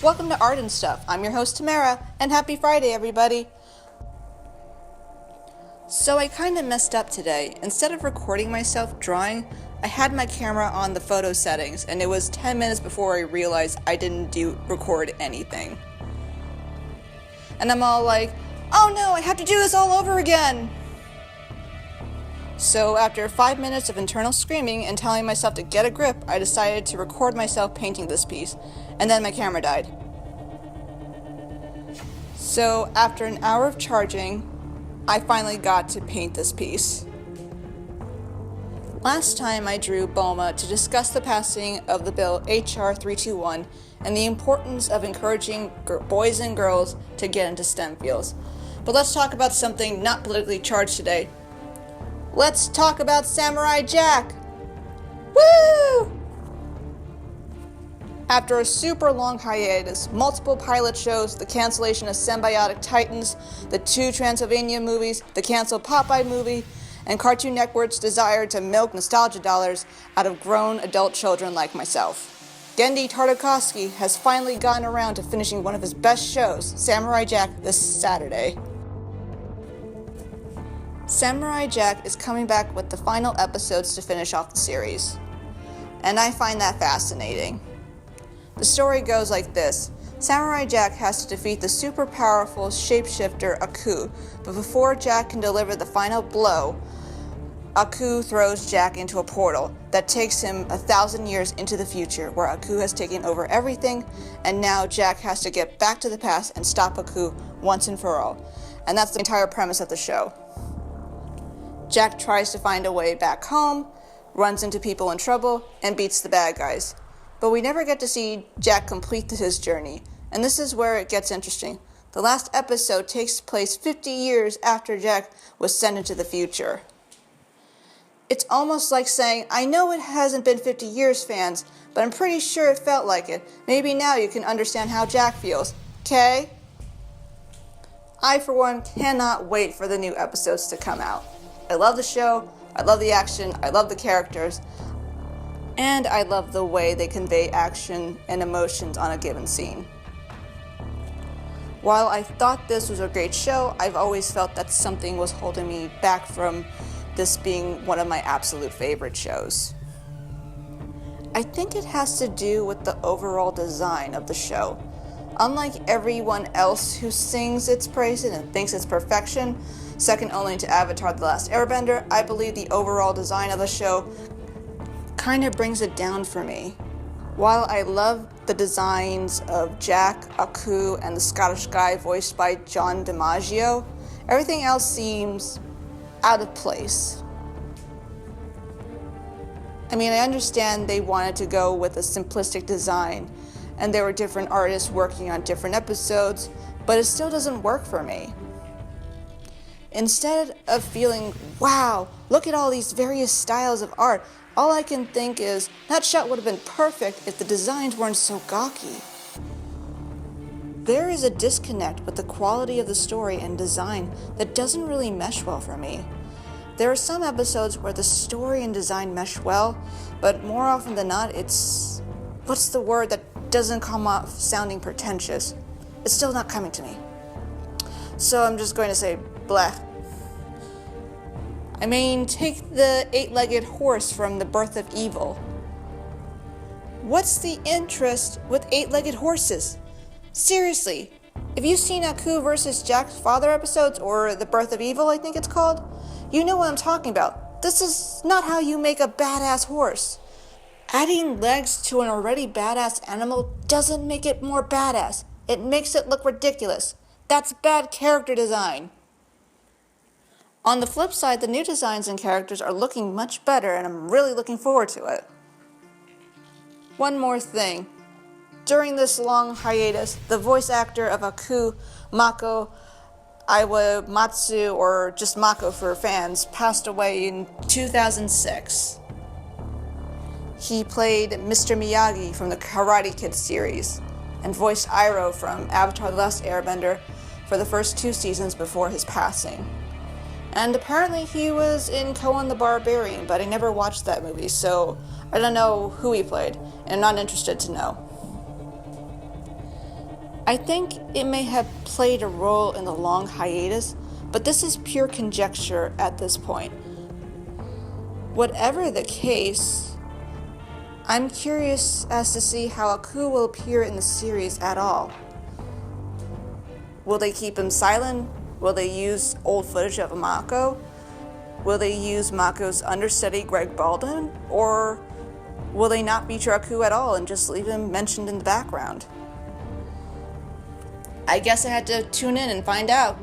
Welcome to Art and Stuff. I'm your host Tamara, and happy Friday, everybody. So I kind of messed up today. Instead of recording myself drawing, I had my camera on the photo settings, and it was 10 minutes before I realized I didn't record anything. And I'm all like, oh no, I have to do this all over again! So after 5 minutes of internal screaming and telling myself to get a grip, I decided to record myself painting this piece, and then my camera died. So after an hour of charging, I finally got to paint this piece. Last time I drew BOMA to discuss the passing of the bill HR 321 and the importance of encouraging boys and girls to get into STEM fields. But let's talk about something not politically charged today. Let's talk about Samurai Jack! Woo! After a super long hiatus, multiple pilot shows, the cancellation of Symbiotic Titans, the 2 Transylvania movies, the canceled Popeye movie, and Cartoon Network's desire to milk nostalgia dollars out of grown adult children like myself, Genndy Tartakovsky has finally gotten around to finishing one of his best shows, Samurai Jack, this Saturday. Samurai Jack is coming back with the final episodes to finish off the series, and I find that fascinating. The story goes like this. Samurai Jack has to defeat the super powerful shapeshifter Aku, but before Jack can deliver the final blow, Aku throws Jack into a portal that takes him 1,000 years into the future, where Aku has taken over everything, and now Jack has to get back to the past and stop Aku once and for all. And that's the entire premise of the show. Jack tries to find a way back home, runs into people in trouble, and beats the bad guys. But we never get to see Jack complete his journey, and this is where it gets interesting. The last episode takes place 50 years after Jack was sent into the future. It's almost like saying, I know it hasn't been 50 years, fans, but I'm pretty sure it felt like it. Maybe now you can understand how Jack feels, okay? I, for one, cannot wait for the new episodes to come out. I love the show, I love the action, I love the characters, and I love the way they convey action and emotions on a given scene. While I thought this was a great show, I've always felt that something was holding me back from this being one of my absolute favorite shows. I think it has to do with the overall design of the show. Unlike everyone else who sings its praises and thinks it's perfection, second only to Avatar: The Last Airbender, I believe the overall design of the show kind of brings it down for me. While I love the designs of Jack, Aku, and the Scottish guy voiced by John DiMaggio, everything else seems out of place. I mean, I understand they wanted to go with a simplistic design, and there were different artists working on different episodes, but it still doesn't work for me. Instead of feeling, wow, look at all these various styles of art, all I can think is, that shot would have been perfect if the designs weren't so gawky. There is a disconnect with the quality of the story and design that doesn't really mesh well for me. There are some episodes where the story and design mesh well, but more often than not, it's, what's the word that doesn't come off sounding pretentious? It's still not coming to me. So I'm just going to say, bleh. I mean, take the 8-legged horse from The Birth of Evil. What's the interest with 8-legged horses? Seriously, have you seen Aku vs. Jack's Father episodes, or The Birth of Evil, I think it's called? You know what I'm talking about. This is not how you make a badass horse. Adding legs to an already badass animal doesn't make it more badass. It makes it look ridiculous. That's bad character design. On the flip side, the new designs and characters are looking much better, and I'm really looking forward to it. One more thing. During this long hiatus, the voice actor of Aku, Mako Iwamatsu, or just Mako for fans, passed away in 2006. He played Mr. Miyagi from the Karate Kid series, and voiced Iroh from Avatar: The Last Airbender for the first 2 seasons before his passing. And apparently he was in Conan the Barbarian, but I never watched that movie, so I don't know who he played, and I'm not interested to know. I think it may have played a role in the long hiatus, but this is pure conjecture at this point. Whatever the case, I'm curious as to see how Aku will appear in the series at all. Will they keep him silent? Will they use old footage of Mako? Will they use Mako's understudy Greg Baldwin? Or will they not feature Aku at all and just leave him mentioned in the background? I guess I had to tune in and find out.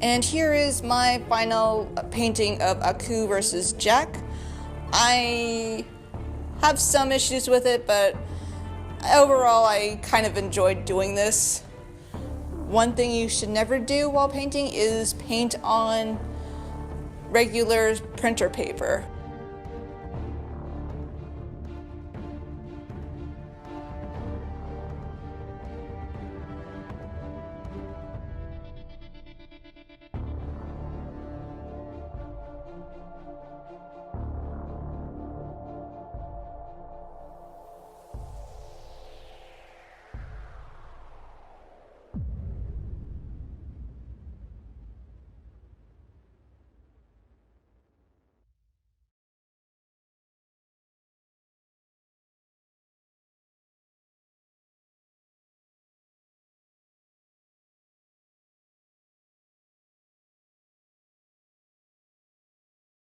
And here is my final painting of Aku versus Jack. I have some issues with it, but overall I kind of enjoyed doing this. One thing you should never do while painting is paint on regular printer paper.